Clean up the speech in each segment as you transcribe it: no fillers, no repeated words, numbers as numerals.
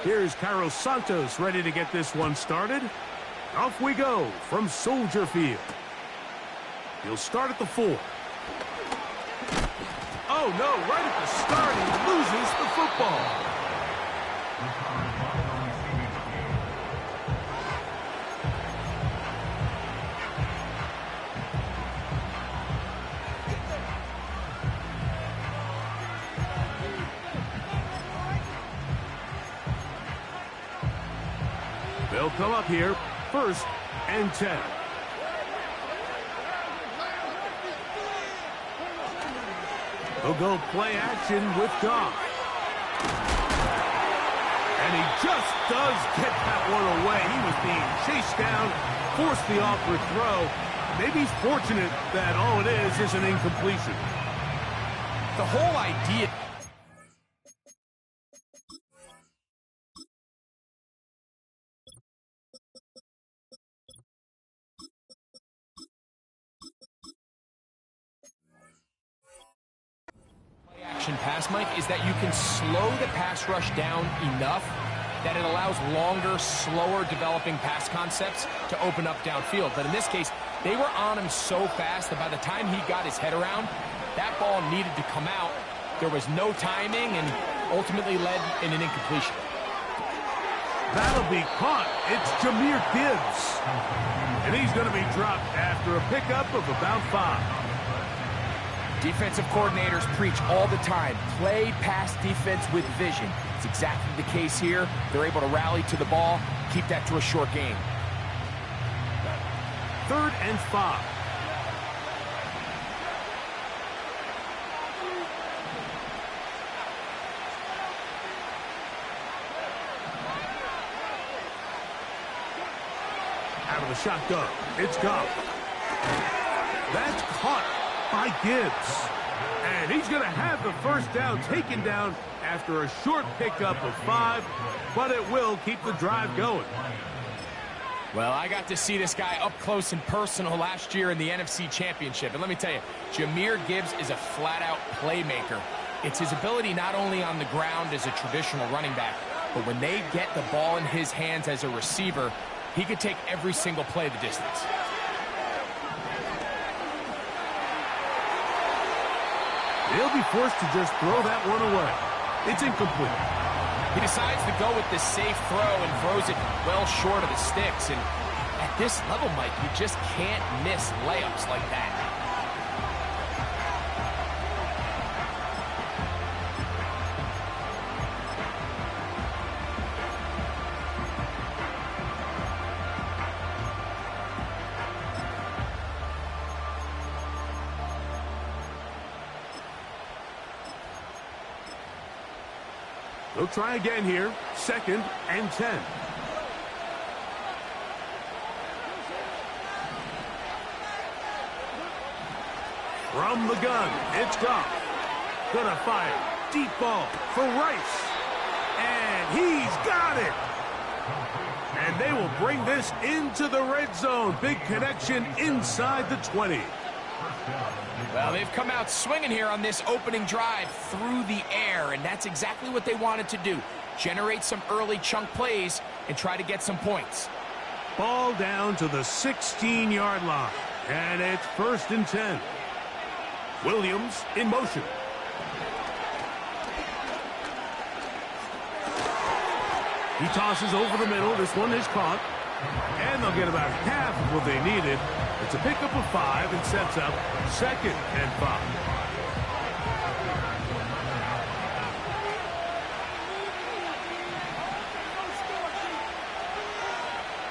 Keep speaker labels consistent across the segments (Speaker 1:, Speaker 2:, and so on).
Speaker 1: Here's Carlos Santos ready to get this one started. Off we go from Soldier Field. He'll start at the 4. Oh, no, right at the start, he loses the football. They'll come up here, 1st and 10. They'll go play action with Goff. And he just does get that one away. He was being chased down, forced the awkward throw. Maybe he's fortunate that all it is an incompletion.
Speaker 2: The whole idea... pass, Mike, is that you can slow the pass rush down enough that it allows longer, slower developing pass concepts to open up downfield. But in this case, they were on him so fast that by the time he got his head around, that ball needed to come out. There was no timing and ultimately led in an incompletion.
Speaker 1: That'll be caught. It's Jahmyr Gibbs. And he's going to be dropped after a pickup of about 5.
Speaker 2: Defensive coordinators preach all the time, play pass defense with vision. It's exactly the case here. They're able to rally to the ball, keep that to a short game.
Speaker 1: 3rd and 5. Out of the shotgun, it's Goff. That's caught by Gibbs. And he's going to have the 1st down taken down after a short pickup of 5, but it will keep the drive going.
Speaker 2: Well, I got to see this guy up close and personal last year in the NFC Championship. And let me tell you, Jahmyr Gibbs is a flat-out playmaker. It's his ability not only on the ground as a traditional running back, but when they get the ball in his hands as a receiver, he could take every single play the distance.
Speaker 1: He'll be forced to just throw that one away. It's incomplete.
Speaker 2: He decides to go with the safe throw and throws it well short of the sticks. And at this level, Mike, you just can't miss layups like that.
Speaker 1: They'll try again here. 2nd and 10. From the gun, it's Goff. Gonna fire. Deep ball for Rice. And he's got it. And they will bring this into the red zone. Big connection inside the 20.
Speaker 2: Well, they've come out swinging here on this opening drive through the air, and that's exactly what they wanted to do. Generate some early chunk plays and try to get some points.
Speaker 1: Ball down to the 16-yard line, and it's 1st and 10. Williams in motion. He tosses over the middle. This one is caught. And they'll get about half of what they needed. It's a pickup of 5 and sets up 2nd and 5.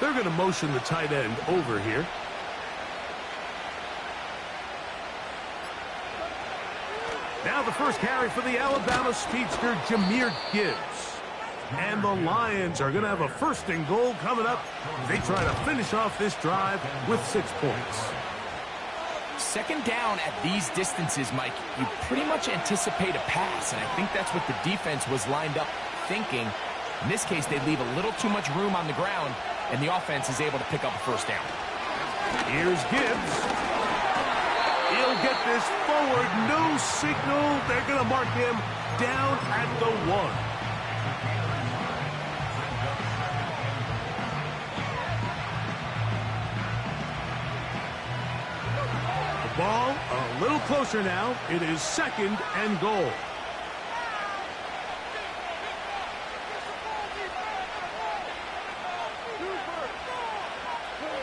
Speaker 1: They're going to motion the tight end over here. Now the first carry for the Alabama speedster, Jahmyr Gibbs. And the Lions are going to have a 1st and goal coming up. They try to finish off this drive with 6 points.
Speaker 2: 2nd down at these distances, Mike, you pretty much anticipate a pass, and I think that's what the defense was lined up thinking. In this case, they leave a little too much room on the ground, and the offense is able to pick up a 1st down.
Speaker 1: Here's Gibbs. He'll get this forward. No signal. They're going to mark him down at the 1. Ball a little closer now. It is 2nd and goal.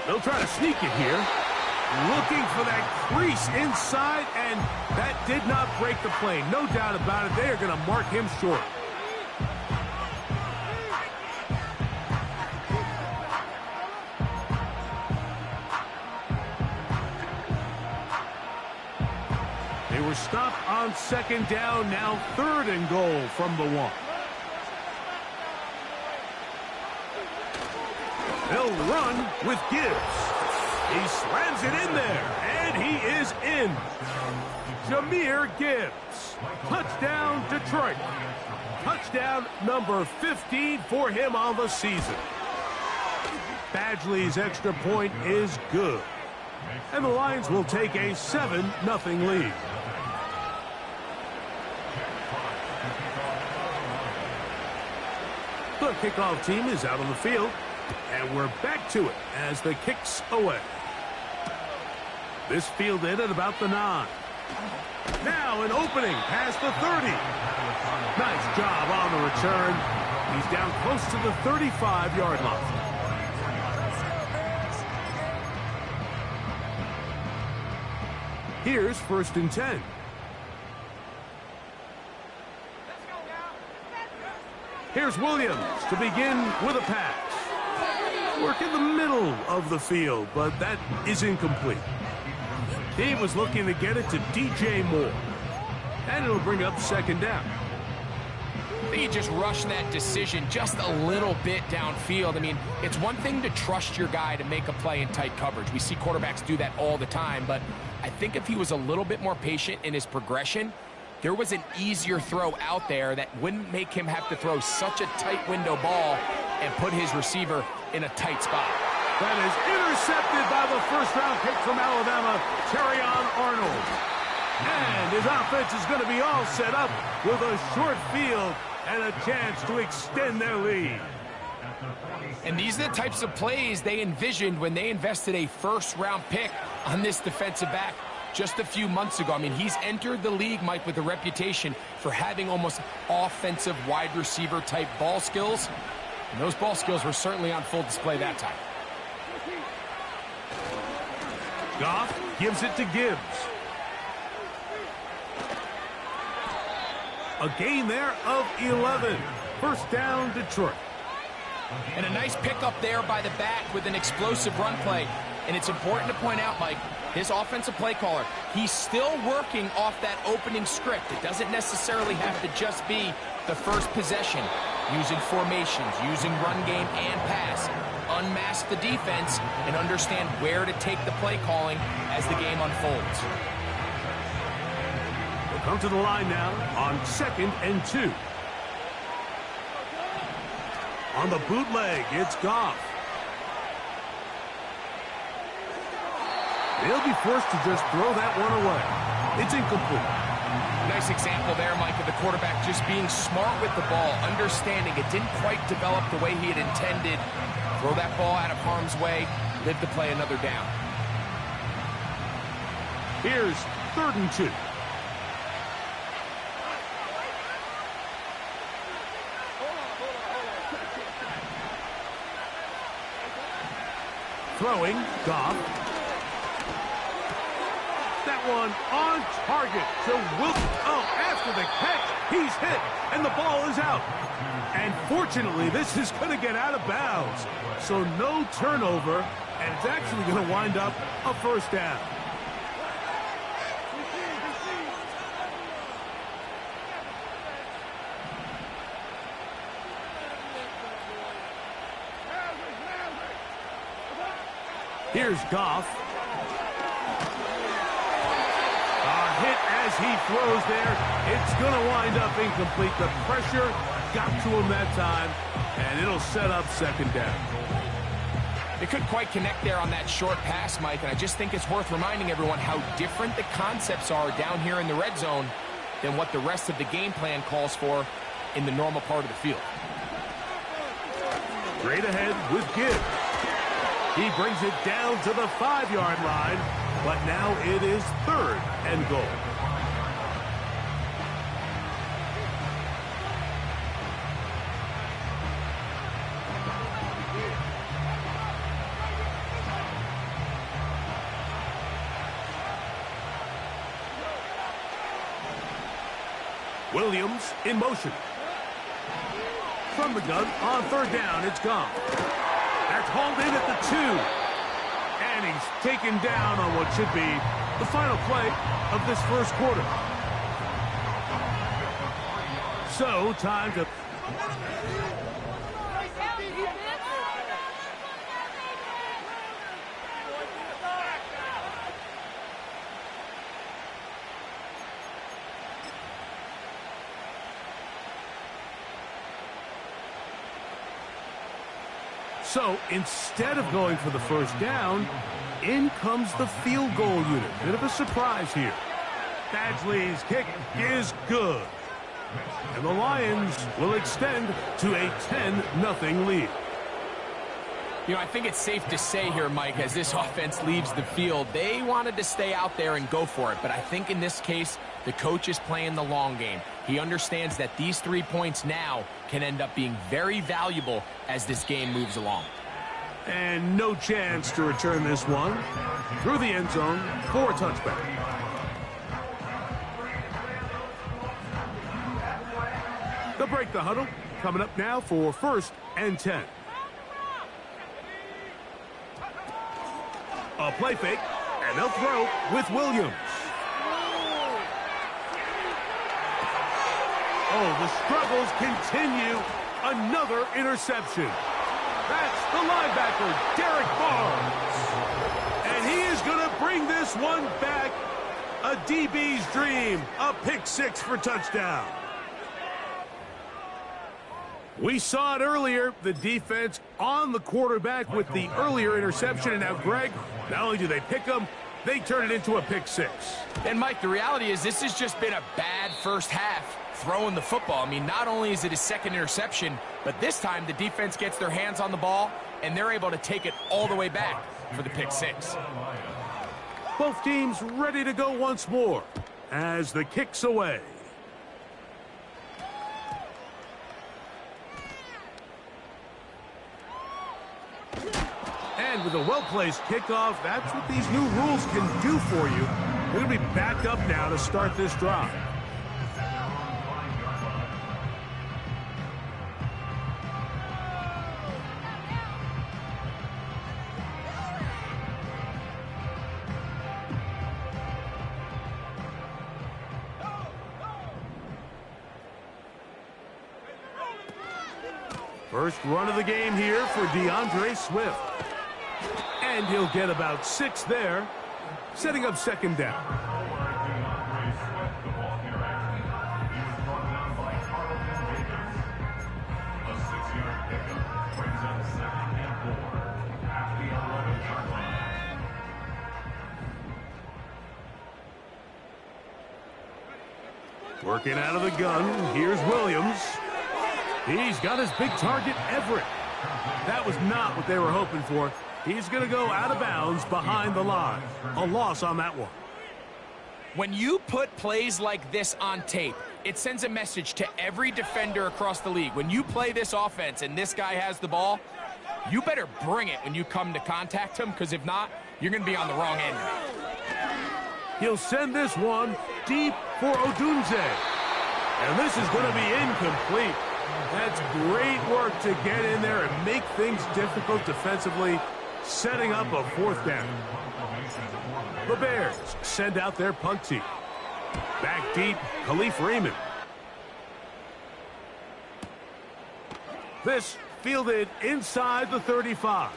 Speaker 1: They'll try to sneak it here. Looking for that crease inside, and that did not break the play. No doubt about it. They are going to mark him short. They were stopped on 2nd down, now 3rd and goal from the 1. They'll run with Gibbs. He slams it in there, and he is in. Jahmyr Gibbs. Touchdown, Detroit. Touchdown number 15 for him on the season. Badgley's extra point is good. And the Lions will take a 7-0 lead. The kickoff team is out on the field. And we're back to it as the kick's away. This fielded at about the 9. Now an opening past the 30. Nice job on the return. He's down close to the 35-yard line. Here's 1st and 10. Here's Williams to begin with a pass. Work in the middle of the field, but that is incomplete. He was looking to get it to DJ Moore. And it'll bring up 2nd down.
Speaker 2: I think you just rushed that decision just a little bit downfield. I mean, it's one thing to trust your guy to make a play in tight coverage. We see quarterbacks do that all the time, but I think if he was a little bit more patient in his progression, there was an easier throw out there that wouldn't make him have to throw such a tight window ball and put his receiver in a tight spot.
Speaker 1: That is intercepted by the 1st-round pick from Alabama, Terrion Arnold. And his offense is going to be all set up with a short field and a chance to extend their lead.
Speaker 2: And these are the types of plays they envisioned when they invested a 1st-round pick on this defensive back just a few months ago. I mean, he's entered the league, Mike, with a reputation for having almost offensive wide receiver type ball skills. And those ball skills were certainly on full display that time.
Speaker 1: Goff gives it to Gibbs. A gain there of 11. 1st down, Detroit.
Speaker 2: And a nice pickup there by the back with an explosive run play. And it's important to point out, Mike, his offensive play caller, he's still working off that opening script. It doesn't necessarily have to just be the first possession. Using formations, using run game and pass. Unmask the defense and understand where to take the play calling as the game unfolds.
Speaker 1: We'll come to the line now on 2nd and 2. On the bootleg, it's Goff. They'll be forced to just throw that one away. It's incomplete.
Speaker 2: Nice example there, Mike, of the quarterback just being smart with the ball, understanding it didn't quite develop the way he had intended. Throw that ball out of harm's way, live to play another down.
Speaker 1: Here's 3rd and 2. Throwing, Goff. That one on target to Wilson. Oh, after the catch, he's hit, and the ball is out. And fortunately, this is going to get out of bounds. So no turnover, and it's actually going to wind up a 1st down. Here's Goff. A hit as he throws there. It's going to wind up incomplete. The pressure got to him that time, and it'll set up 2nd down.
Speaker 2: They couldn't quite connect there on that short pass, Mike, and I just think it's worth reminding everyone how different the concepts are down here in the red zone than what the rest of the game plan calls for in the normal part of the field.
Speaker 1: Straight ahead with Gibbs. He brings it down to the 5-yard line, but now it is 3rd and goal. Williams in motion. From the gun on 3rd down, it's gone. That's hauled in at the 2. And he's taken down on what should be the final play of this first quarter. So, time to... So, instead of going for the first down, in comes the field goal unit. Bit of a surprise here. Badgley's kick is good. And the Lions will extend to a 10-0 lead.
Speaker 2: You know, I think it's safe to say here, Mike, as this offense leaves the field, they wanted to stay out there and go for it. But I think in this case, the coach is playing the long game. He understands that these 3 points now can end up being very valuable as this game moves along.
Speaker 1: And no chance to return this one through the end zone for a touchback. They'll break the huddle. Coming up now for 1st and 10. A play fake, and they'll throw with Williams. Oh, the struggles continue. Another interception. That's the linebacker, Derek Barnes. And he is going to bring this one back. A DB's dream. A pick 6 for touchdown. We saw it earlier, the defense on the quarterback with the earlier interception. And now, Greg, not only do they pick him, they turn it into a pick 6.
Speaker 2: And, Mike, the reality is this has just been a bad first half throwing the football. I mean, not only is it his 2nd interception, but this time the defense gets their hands on the ball, and they're able to take it all the way back for the pick 6.
Speaker 1: Both teams ready to go once more as the kick's away. And with a well-placed kickoff, that's what these new rules can do for you. They're going to be back up now to start this drive. First run of the game here for DeAndre Swift. And he'll get about 6 there, setting up 2nd down. Working out of the gun, here's Williams. He's got his big target, Everett. That was not what they were hoping for. He's going to go out of bounds behind the line. A loss on that one.
Speaker 2: When you put plays like this on tape, it sends a message to every defender across the league. When you play this offense and this guy has the ball, you better bring it when you come to contact him, because if not, you're going to be on the wrong end.
Speaker 1: He'll send this one deep for Odunze. And this is going to be incomplete. That's great work to get in there and make things difficult defensively, setting up a 4th down. The Bears send out their punt team. Back deep, Khalif Raymond. This fielded inside the 35.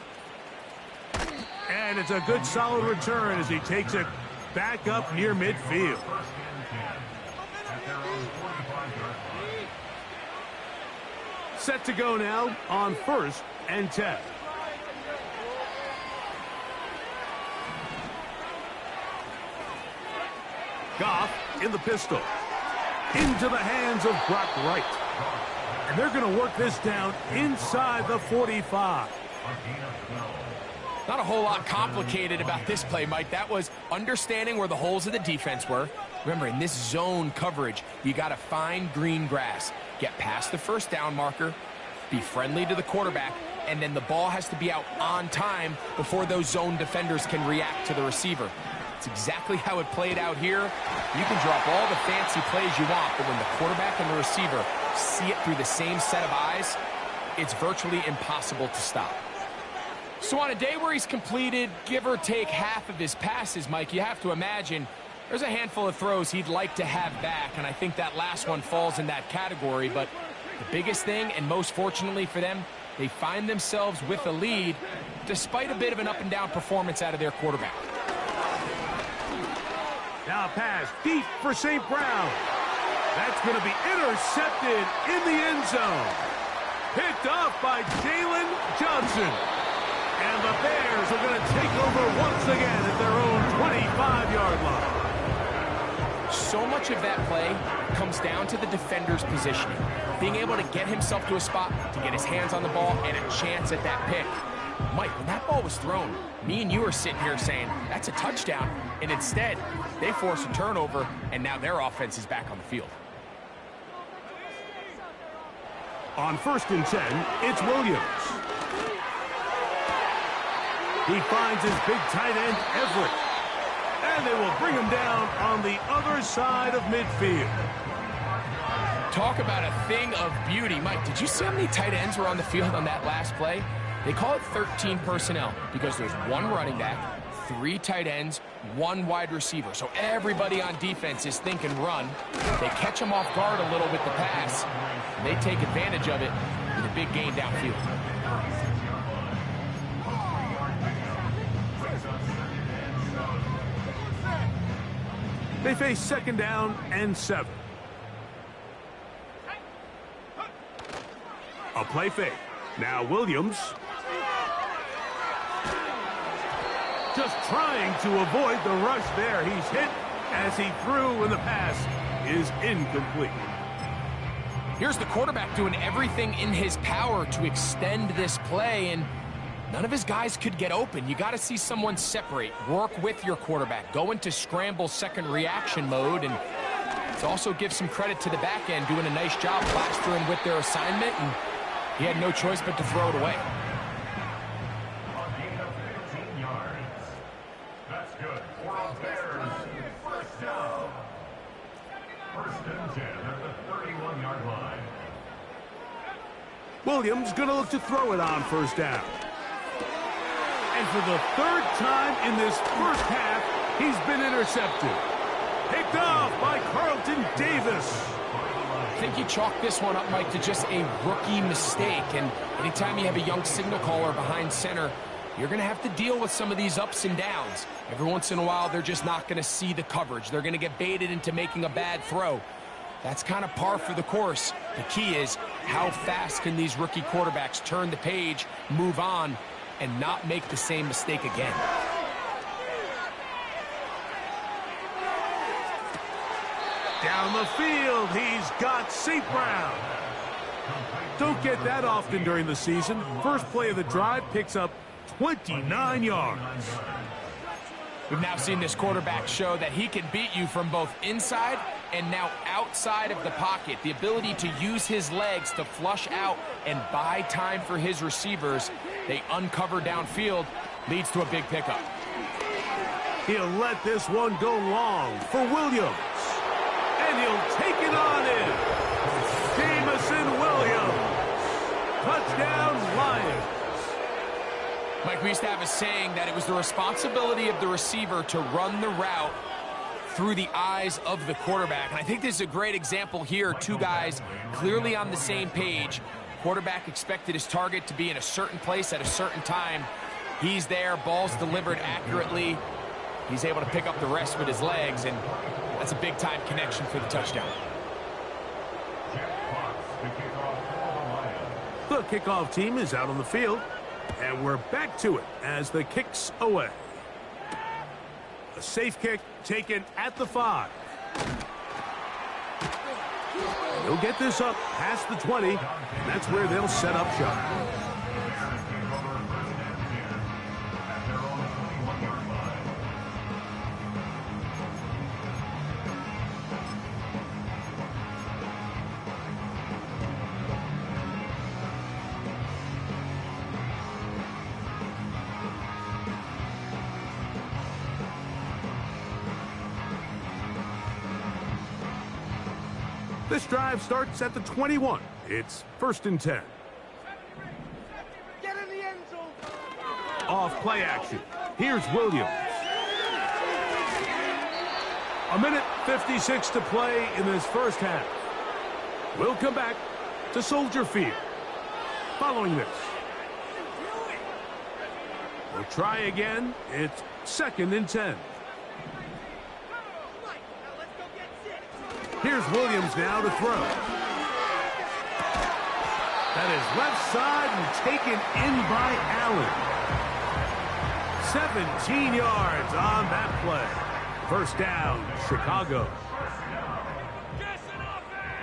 Speaker 1: And it's a good solid return as he takes it back up near midfield. Set to go now on 1st and 10. Goff in the pistol. Into the hands of Brock Wright. And they're going to work this down inside the 45.
Speaker 2: Not a whole lot complicated about this play, Mike. That was understanding where the holes of the defense were. Remember, in this zone coverage, you got to find green grass. Get past the first down marker, be friendly to the quarterback, and then the ball has to be out on time before those zone defenders can react to the receiver. It's exactly how it played out here. You can drop all the fancy plays you want, but when the quarterback and the receiver see it through the same set of eyes, it's virtually impossible to stop. So on a day where he's completed, give or take, half of his passes, Mike, you have to imagine there's a handful of throws he'd like to have back, and I think that last one falls in that category. But the biggest thing, and most fortunately for them, they find themselves with a lead despite a bit of an up-and-down performance out of their quarterback.
Speaker 1: Now pass deep for St. Brown. That's going to be intercepted in the end zone. Picked off by Jalen Johnson. And the Bears are going to take over once again at their own 25-yard line.
Speaker 2: So much of that play comes down to the defender's positioning. Being able to get himself to a spot, to get his hands on the ball, and a chance at that pick. Mike, when that ball was thrown, me and you are sitting here saying, that's a touchdown. And instead, they force a turnover, and now their offense is back on the field.
Speaker 1: On 1st and 10, it's Williams. He finds his big tight end, Everett. And they will bring him down on the other side of midfield.
Speaker 2: Talk about a thing of beauty. Mike, did you see how many tight ends were on the field on that last play? They call it 13 personnel because there's one running back, 3 tight ends, 1 wide receiver. So everybody on defense is thinking run. They catch them off guard a little with the pass, and they take advantage of it with a big gain downfield.
Speaker 1: They face 2nd down and 7. A play fake. Now Williams. Just trying to avoid the rush there. He's hit as he threw, and the pass is incomplete.
Speaker 2: Here's the quarterback doing everything in his power to extend this play, and none of his guys could get open. You got to see someone separate, work with your quarterback, go into scramble second reaction mode, and it also gives some credit to the back end doing a nice job plastering with their assignment, and he had no choice but to throw it away.
Speaker 3: That's good. For the Bears, 1st down. 1st and 10 at the 31-yard line.
Speaker 1: Williams going to look to throw it on 1st down. And for the 3rd time in this first half, he's been intercepted. Picked off by Carlton Davis.
Speaker 2: I think you chalk this one up, Mike, to just a rookie mistake. And anytime you have a young signal caller behind center, you're going to have to deal with some of these ups and downs. Every once in a while, they're just not going to see the coverage. They're going to get baited into making a bad throw. That's kind of par for the course. The key is how fast can these rookie quarterbacks turn the page, move on, and not make the same mistake again.
Speaker 1: Down the field, he's got St. Brown. Don't get that often during the season. First play of the drive picks up 29 yards.
Speaker 2: We've now seen this quarterback show that he can beat you from both inside and now outside of the pocket. The ability to use his legs to flush out and buy time for his receivers. They uncover downfield, leads to a big pickup.
Speaker 1: He'll let this one go long for Williams. And he'll take it on in. Jamison Williams. Touchdown, Lions.
Speaker 2: Mike, we used to have a saying that it was the responsibility of the receiver to run the route through the eyes of the quarterback. And I think this is a great example here. 2 guys clearly on the same page. Quarterback expected his target to be in a certain place at a certain time. He's there, ball's delivered accurately. He's able to pick up the rest with his legs, and that's a big-time connection for the touchdown.
Speaker 1: The kickoff team is out on the field, and we're back to it as the kick's away. A safe kick taken at the 5. He'll get this up past the 20, and that's where they'll set up shop. This drive starts at the 21. It's 1st and 10.
Speaker 4: Get in the end zone.
Speaker 1: Off play action. Here's Williams. A minute 56 to play in this first half. We'll come back to Soldier Field. Following this, we'll try again. It's 2nd and 10. Here's Williams now to throw. That is left side and taken in by Allen. 17 yards on that play. First down, Chicago.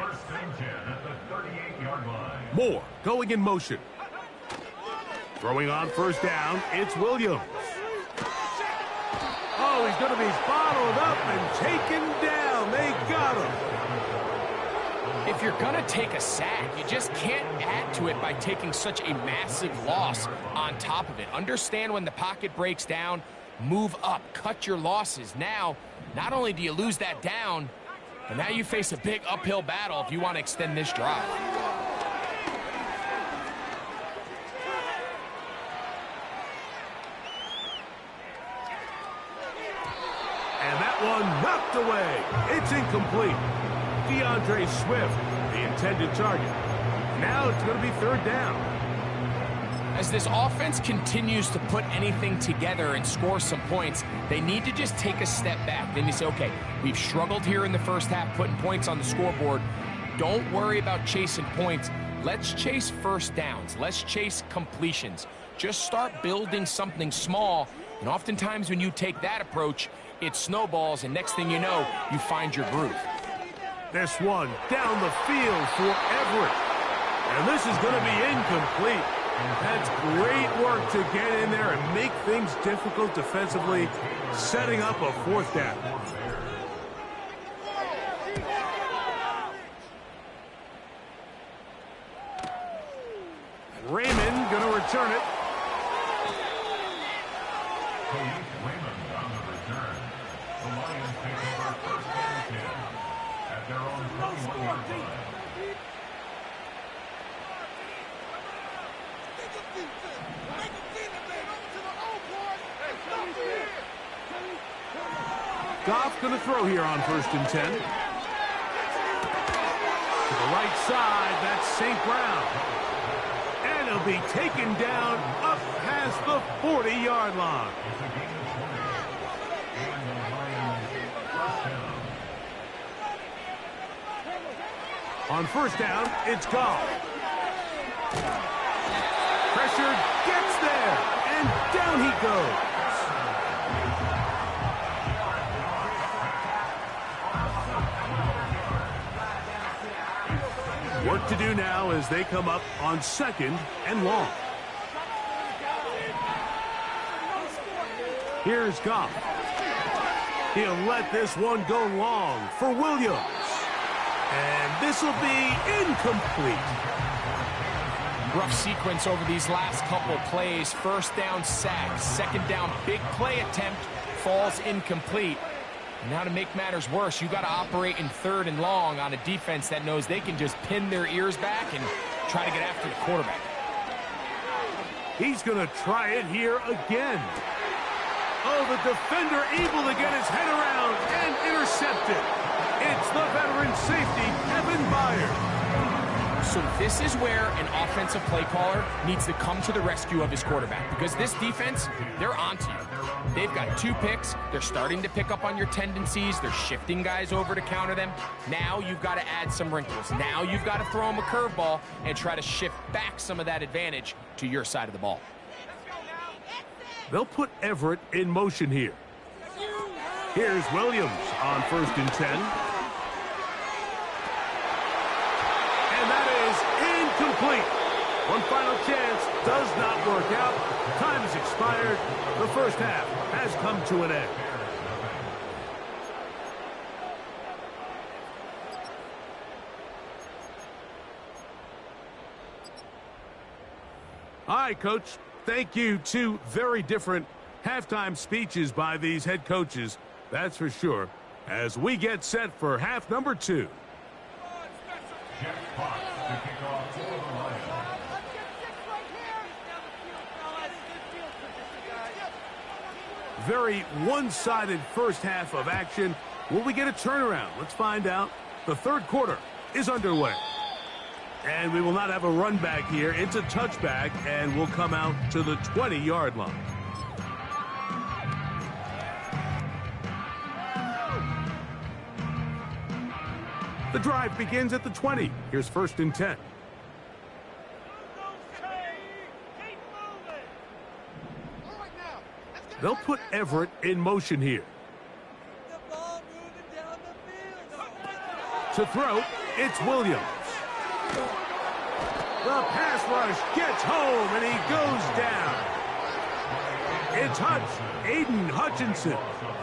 Speaker 3: First and 10 at the 38-yard line.
Speaker 1: Moore going in motion. Throwing on first down, it's Williams. Oh, he's going to be bottled up and taken down. They got him.
Speaker 2: If you're going to take a sack, you just can't add to it by taking such a massive loss on top of it. Understand when the pocket breaks down, move up, cut your losses. Now, not only do you lose that down, but now you face a big uphill battle if you want to extend this drive.
Speaker 1: And that one knocked away. It's incomplete. DeAndre Swift, the intended target. Now it's going to be 3rd down.
Speaker 2: As this offense continues to put anything together and score some points, they need to just take a step back. Then you say, okay, we've struggled here in the first half putting points on the scoreboard. Don't worry about chasing points. Let's chase first downs. Let's chase completions. Just start building something small. And oftentimes when you take that approach, it snowballs, and next thing you know, you find your groove.
Speaker 1: This one down the field for Everett. And this is going to be incomplete. That's great work to get in there and make things difficult defensively, setting up a 4th down. And Raymond going to return it.
Speaker 3: Raymond on the return. The Lions take over 1st and 10 at their own 31-yard line.
Speaker 1: Goff going to throw here on 1st and 10. To the right side, that's St. Brown. And he'll be taken down up past the 40-yard line.
Speaker 3: It's a gain of 20. And the Lions first down.
Speaker 1: On 1st down, it's Goff. Pressure gets there, and down he goes. Work to do now as they come up on 2nd and long. Here's Goff. He'll let this one go long for Williams. And this will be incomplete.
Speaker 2: Rough sequence over these last couple plays. 1st down sack, 2nd down big play attempt, falls incomplete. Now to make matters worse, you got to operate in 3rd and long on a defense that knows they can just pin their ears back and try to get after the quarterback.
Speaker 1: He's going to try it here again. Oh, the defender able to get his head around and intercept it. It's the veteran safety, Evan Byard.
Speaker 2: So this is where an offensive play caller needs to come to the rescue of his quarterback, because this defense, they're onto you. They've got 2 picks. They're starting to pick up on your tendencies. They're shifting guys over to counter them. Now you've got to add some wrinkles. Now you've got to throw them a curveball and try to shift back some of that advantage to your side of the ball.
Speaker 1: They'll put Everett in motion here. Here's Williams on 1st and 10. And that is incomplete. One final chance does not work out. Time has expired. The first half has come to an end. All right, Coach. Thank you. Two very different halftime speeches by these head coaches. That's for sure. As we get set for half number 2. Very one-sided first half of action. Will we get a turnaround? Let's find out. The third quarter is underway. And we will not have a run back here. It's a touchback, and we'll come out to the 20-yard line. The drive begins at the 20. Here's 1st and 10. They'll put Everett in motion here. To throw, it's Williams. The pass rush gets home, and he goes down. It's Aiden Hutchinson,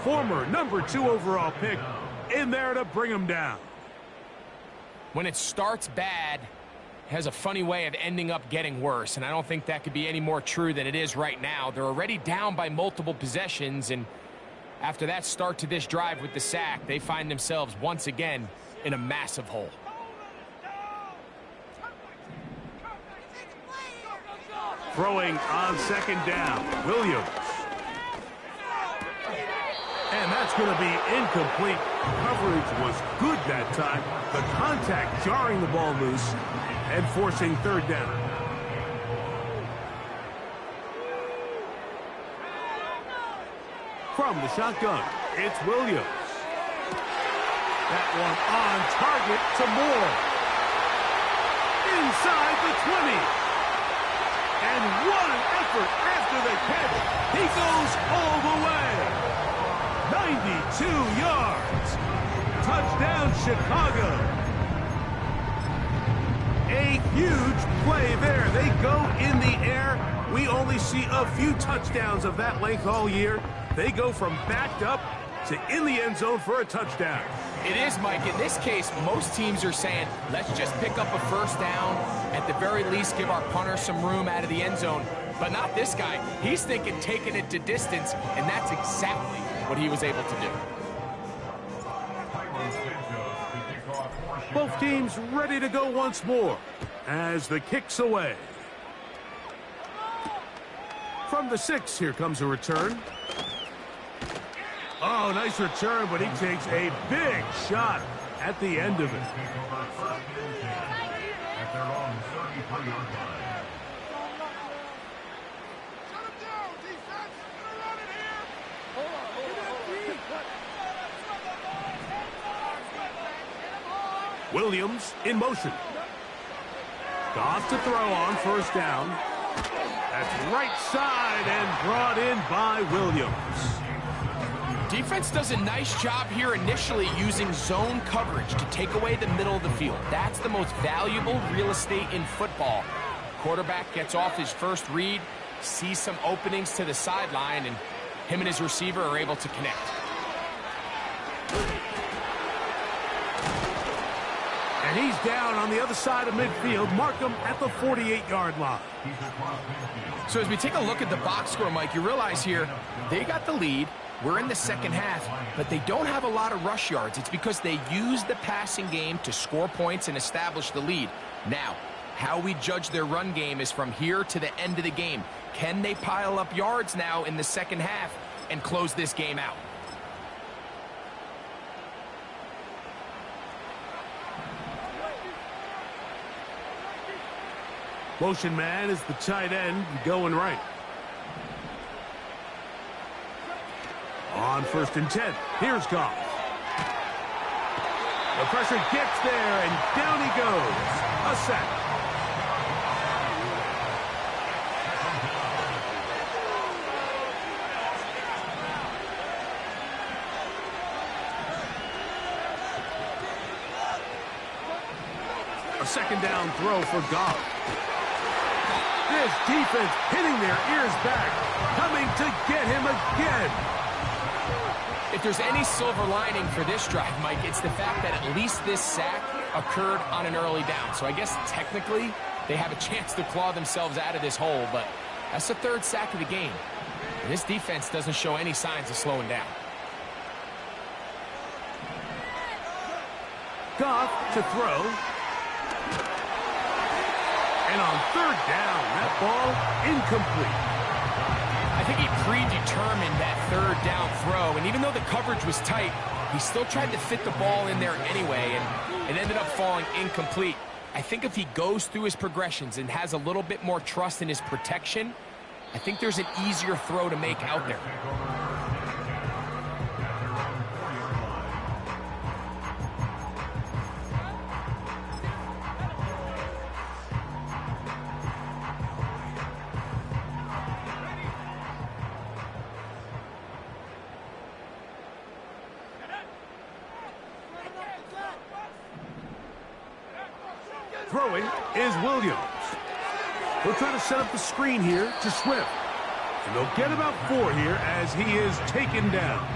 Speaker 1: former number 2 overall pick, in there to bring him down.
Speaker 2: When it starts bad, it has a funny way of ending up getting worse, and I don't think that could be any more true than it is right now. They're already down by multiple possessions, and after that start to this drive with the sack, they find themselves once again in a massive hole.
Speaker 1: Throwing on 2nd down, Williams. And that's going to be incomplete. Coverage was good that time. The contact jarring the ball loose and forcing 3rd down. From the shotgun, it's Williams. That one on target to Moore. Inside the 20. And what an effort after the catch. He goes all the way. 92 yards. Touchdown, Chicago. A huge play there. They go in the air. We only see a few touchdowns of that length all year. They go from backed up to in the end zone for a touchdown.
Speaker 2: It is, Mike. In this case, most teams are saying, let's just pick up a 1st down. At the very least, give our punter some room out of the end zone. But not this guy. He's thinking taking it to distance, and that's exactly what he was able to do.
Speaker 1: Both teams ready to go once more as the kick's away. From the 6, here comes a return. Oh, nice return, but he takes a big shot at the end of it. Williams in motion. Goff to throw on 1st down. That's right side and brought in by Williams.
Speaker 2: Defense does a nice job here initially using zone coverage to take away the middle of the field. That's the most valuable real estate in football. Quarterback gets off his first read, sees some openings to the sideline, and him and his receiver are able to connect.
Speaker 1: And he's down on the other side of midfield. Mark him at the 48-yard line.
Speaker 2: So as we take a look at the box score, Mike, you realize here they got the lead. We're in the second half, but they don't have a lot of rush yards. It's because they use the passing game to score points and establish the lead. Now, how we judge their run game is from here to the end of the game. Can they pile up yards now in the second half and close this game out?
Speaker 1: Motion man is the tight end going right. On 1st and 10, here's Goff. The pressure gets there, and down he goes. A sack. A A second down throw for Goff. This defense hitting their ears back, coming to get him again.
Speaker 2: If there's any silver lining for this drive, Mike, it's the fact that at least this sack occurred on an early down. So I guess technically they have a chance to claw themselves out of this hole, but that's the third sack of the game. And this defense doesn't show any signs of slowing down.
Speaker 1: Goff to throw. And on third down, that ball incomplete.
Speaker 2: I think he predetermined that third down throw, and even though the coverage was tight, he still tried to fit the ball in there anyway, and it ended up falling incomplete. I think if he goes through his progressions and has a little bit more trust in his protection, I think there's an easier throw to make out there.
Speaker 1: Throwing is Williams. They'll try to set up the screen here to Swift. And they'll get about 4 here as he is taken down.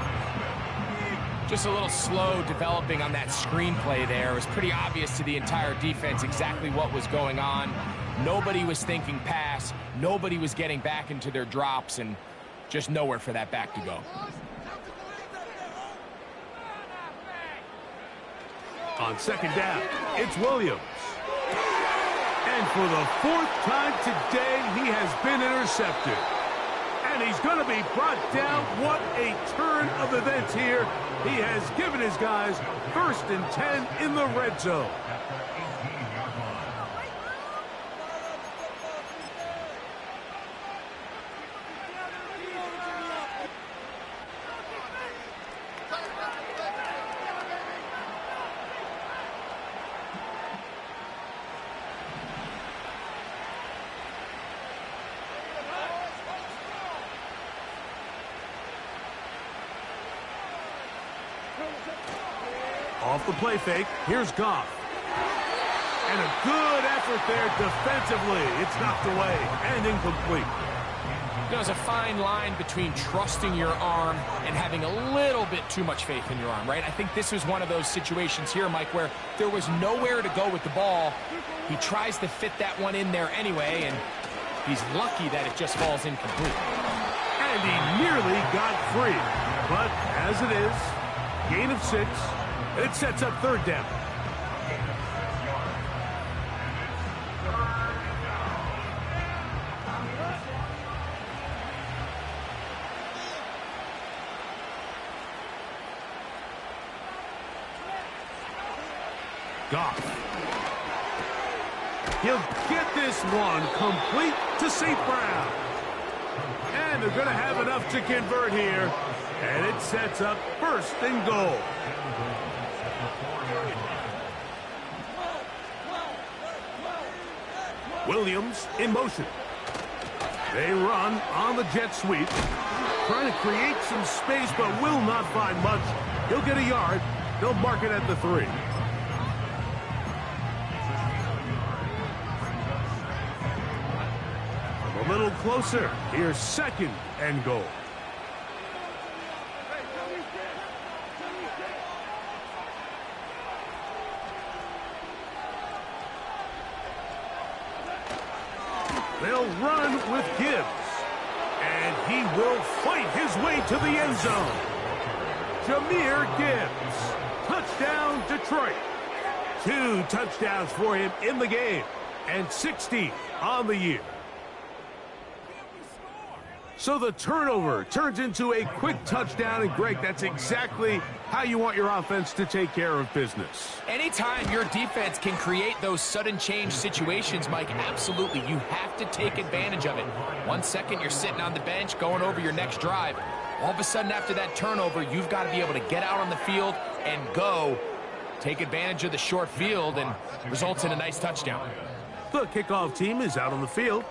Speaker 2: Just a little slow developing on that screenplay there. It was pretty obvious to the entire defense exactly what was going on. Nobody was thinking pass. Nobody was getting back into their drops, and just nowhere for that back to go.
Speaker 1: On second down, it's Williams. And for the 4th time today, he has been intercepted. And he's going to be brought down. What a turn of events here. He has given his guys 1st and 10 in the red zone. Off the play fake, here's Goff. And a good effort there defensively. It's knocked away and incomplete.
Speaker 2: There's a fine line between trusting your arm and having a little bit too much faith in your arm, right? I think this was one of those situations here, Mike, where there was nowhere to go with the ball. He tries to fit that one in there anyway, and he's lucky that it just falls incomplete.
Speaker 1: And he nearly got free. But as it is, gain of 6. It sets up third down. Goff. He'll get this one complete to St. Brown. And they're going to have enough to convert here. And it sets up 1st and goal. Williams in motion. They run on the jet sweep. Trying to create some space, but will not find much. He'll get a yard. They'll mark it at the 3. A little closer. Here's 2nd and goal. They'll run with Gibbs. And he will fight his way to the end zone. Jahmyr Gibbs. Touchdown, Detroit. 2 touchdowns for him in the game. And 60 on the year. So the turnover turns into a quick touchdown. And, Greg, that's exactly how you want your offense to take care of business.
Speaker 2: Anytime your defense can create those sudden change situations, Mike, absolutely, you have to take advantage of it. 1 second, you're sitting on the bench going over your next drive. All of a sudden, after that turnover, you've got to be able to get out on the field and go. Take advantage of the short field and results in a nice touchdown.
Speaker 1: The kickoff team is out on the field.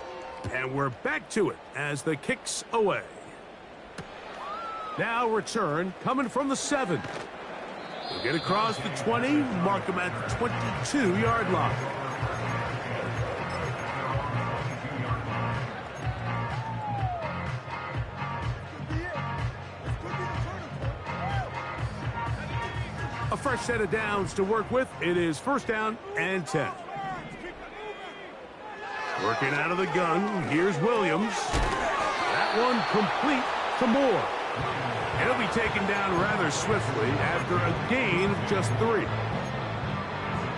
Speaker 1: And we're back to it as the kick's away. Now return coming from the 7. We'll get across the 20, mark them at the 22-yard line. A fresh set of downs to work with. It is 1st down and 10. Working out of the gun, here's Williams. That one complete to Moore. And he'll be taken down rather swiftly after a gain of just 3.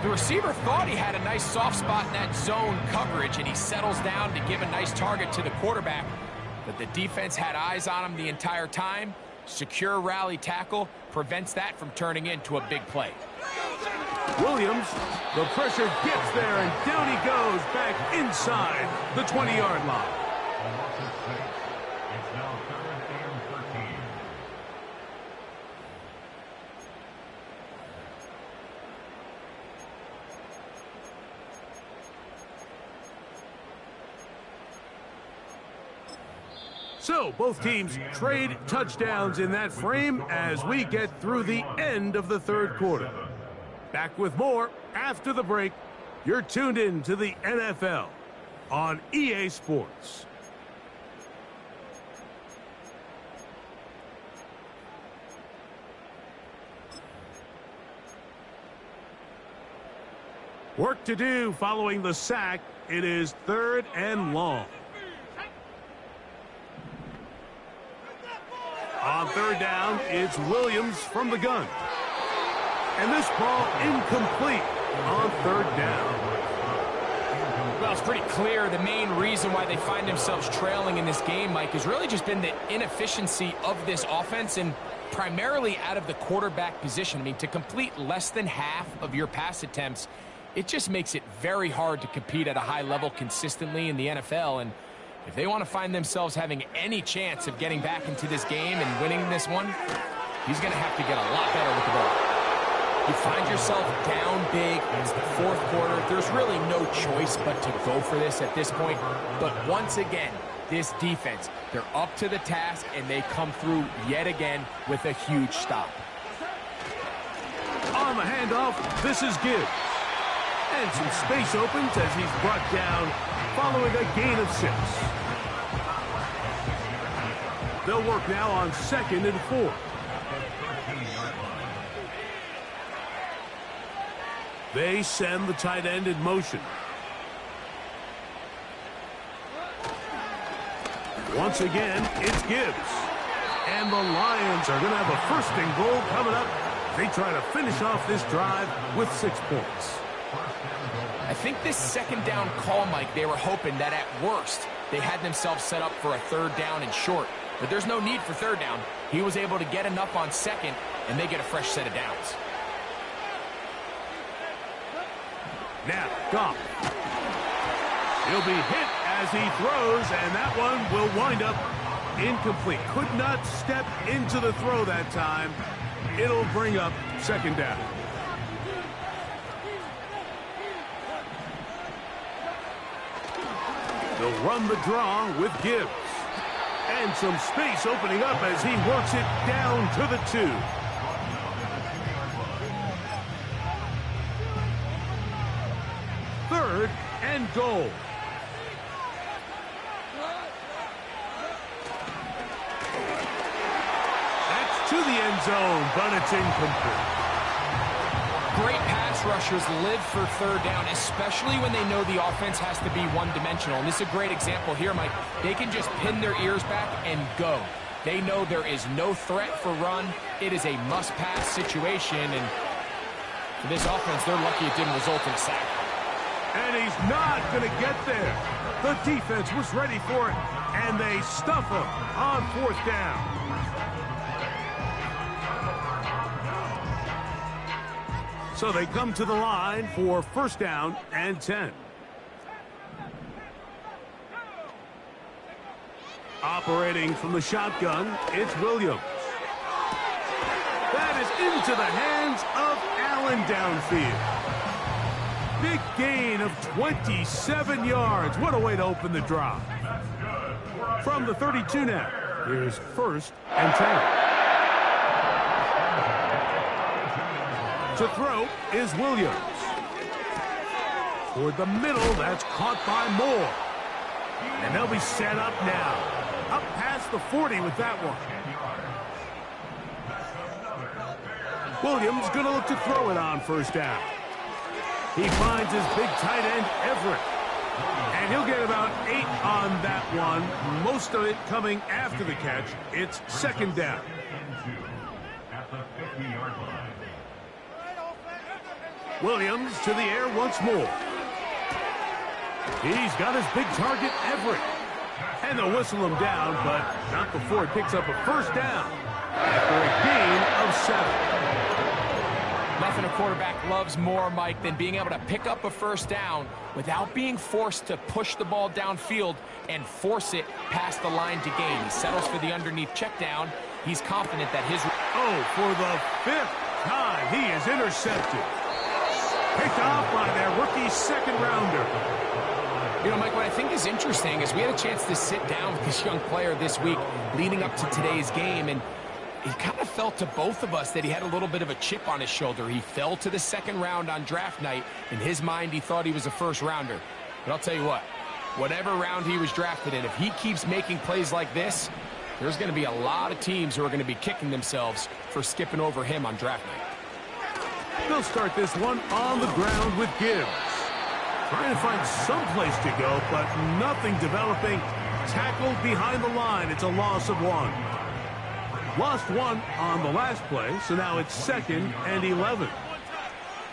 Speaker 2: The receiver thought he had a nice soft spot in that zone coverage, and he settles down to give a nice target to the quarterback. But the defense had eyes on him the entire time. Secure rally tackle prevents that from turning into a big play.
Speaker 1: Williams, the pressure gets there, and down he goes back inside the 20-yard line.
Speaker 3: It's now 3rd and 13.
Speaker 1: So both teams trade touchdowns in that frame as we get through the end of the 3rd quarter. Back with more after the break. You're tuned in to the NFL on EA Sports. Work to do following the sack. It is 3rd and long. On 3rd down, it's Williams from the gun. And this ball incomplete on 3rd down.
Speaker 2: Well, it's pretty clear the main reason why they find themselves trailing in this game, Mike, has really just been the inefficiency of this offense and primarily out of the quarterback position. I mean, to complete less than half of your pass attempts, it just makes it very hard to compete at a high level consistently in the NFL. And if they want to find themselves having any chance of getting back into this game and winning this one, he's going to have to get a lot better with the ball. You find yourself down big. It's the 4th quarter. There's really no choice but to go for this at this point. But once again, this defense, they're up to the task, and they come through yet again with a huge stop.
Speaker 1: On the handoff, this is Gibbs. And some space opens as he's brought down following a gain of 6. They'll work now on 2nd and 4. They send the tight end in motion. Once again, it's Gibbs. And the Lions are going to have a 1st and goal coming up. They try to finish off this drive with 6 points.
Speaker 2: I think this 2nd down call, Mike, they were hoping that at worst they had themselves set up for a 3rd down and short. But there's no need for 3rd down. He was able to get enough on 2nd, and they get a fresh set of downs.
Speaker 1: Now, Goff. He'll be hit as he throws, and that one will wind up incomplete. Could not step into the throw that time. It'll bring up 2nd down. They'll run the draw with Gibbs. And some space opening up as he works it down to the 2. Third and goal. That's to the end zone, but it's incomplete.
Speaker 2: Great pass rushers live for 3rd down, especially when they know the offense has to be one-dimensional. And this is a great example here, Mike. They can just pin their ears back and go. They know there is no threat for run. It is a must-pass situation, and for this offense, they're lucky it didn't result in a sack.
Speaker 1: And he's not going to get there. The defense was ready for it, and they stuff him on 4th down. So they come to the line for 1st down and 10. Operating from the shotgun, it's Williams. That is into the hands of Allen downfield. Big gain of 27 yards. What a way to open the drive. From the 32 now, here's 1st and 10. To throw is Williams. Toward the middle, that's caught by Moore. And they'll be set up now. Up past the 40 with that one. Williams going to look to throw it on first down. He finds his big tight end, Everett. And he'll get about 8 on that one, most of it coming after the catch. It's second down.
Speaker 3: At the 50-yard line.
Speaker 1: Williams to the air once more. He's got his big target, Everett. And they'll whistle him down, but not before he picks up a first down after a gain of 7.
Speaker 2: Nothing a quarterback loves more, Mike, than being able to pick up a first down without being forced to push the ball downfield and force it past the line to gain. He settles for the underneath check down. He's confident that his...
Speaker 1: Oh, for the 5th time, he is intercepted. Picked off by their rookie second rounder.
Speaker 2: You know, Mike, what I think is interesting is we had a chance to sit down with this young player this week leading up to today's game, and it kind of felt to both of us that he had a little bit of a chip on his shoulder. He fell to the second round on draft night. In his mind, he thought he was a first rounder. But I'll tell you what, whatever round he was drafted in, if he keeps making plays like this, there's going to be a lot of teams who are going to be kicking themselves for skipping over him on draft night.
Speaker 1: They'll start this one on the ground with Gibbs. Trying to find some place to go, but nothing developing. Tackled behind the line. It's a loss of 1. Lost 1 on the last play, so now it's 2nd and 11.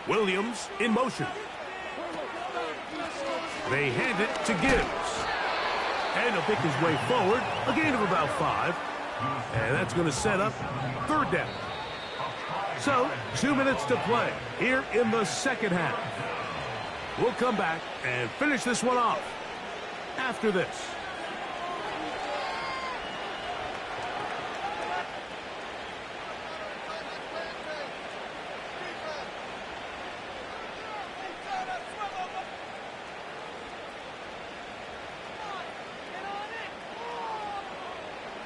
Speaker 1: Williams in motion. They hand it to Gibbs. And he'll pick his way forward, a gain of about 5. And that's going to set up third down. So, 2 minutes to play here in the second half. We'll come back and finish this one off after this.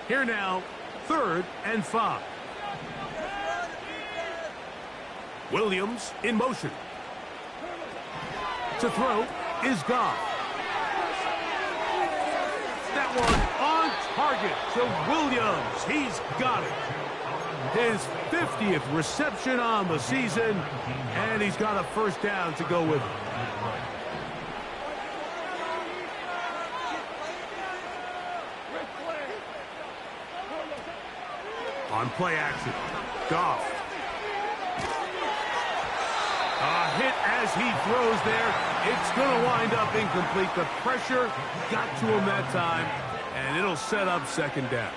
Speaker 1: Here now, 3rd and 5. Williams in motion. To throw is Goff. That one on target to Williams. He's got it. His 50th reception on the season, and he's got a first down to go with it. On play action, Goff. A hit as he throws there. It's going to wind up incomplete. The pressure got to him that time, and it'll set up second down.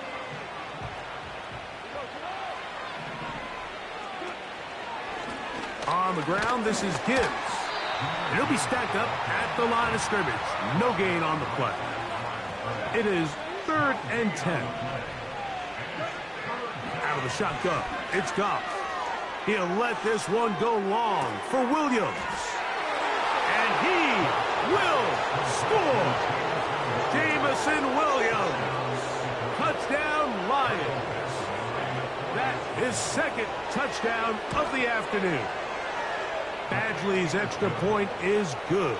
Speaker 1: On the ground, this is Gibbs. And he'll be stacked up at the line of scrimmage. No gain on the play. It is 3rd and 10. Out of the shotgun, it's Goff. He'll let this one go long for Williams. And he will score. Jamison Williams. Touchdown, Lions. That is 2nd touchdown of the afternoon. Badgley's extra point is good.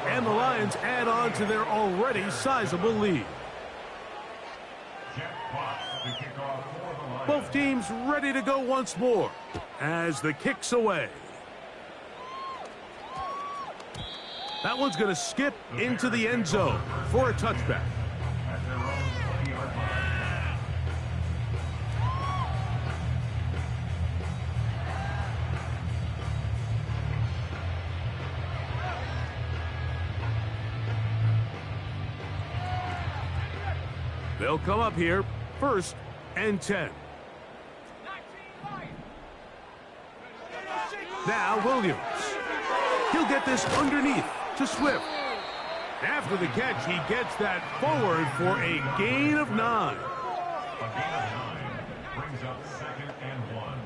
Speaker 1: And the Lions add on to their already sizable lead. Both teams ready to go once more as the kick's away. That one's going to skip into the end zone for a touchback. They'll come up here, 1st and 10. Now Williams. He'll get this underneath to Swift. After the catch, he gets that forward for a gain of 9.
Speaker 3: A gain of 9 brings up 2nd and 1.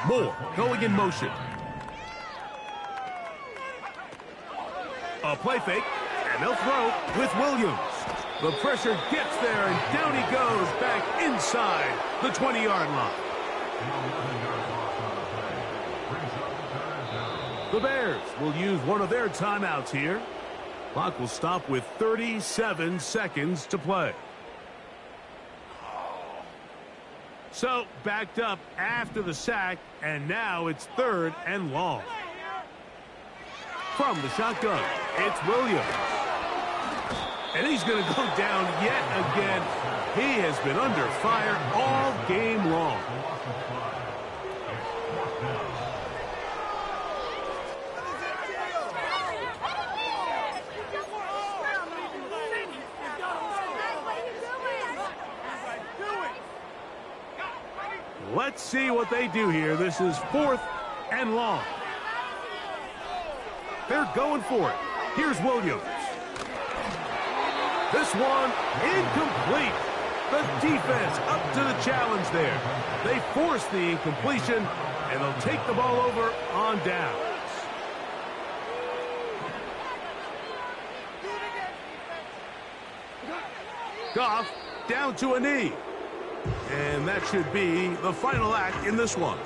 Speaker 1: Moore going in motion. A play fake, and they'll throw with Williams. The pressure gets there, and down he goes back inside the 20-yard line. The Bears will use one of their timeouts here. Clock will stop with 37 seconds to play. So, backed up after the sack, and now it's 3rd and long. From the shotgun, it's Williams. And he's going to go down yet again. He has been under fire all game long. Let's see what they do here. This is 4th and long. They're going for it. Here's Williams. This one incomplete. The defense up to the challenge there. They force the incompletion, and they'll take the ball over on downs. Goff down to a knee. And that should be the final act in this one.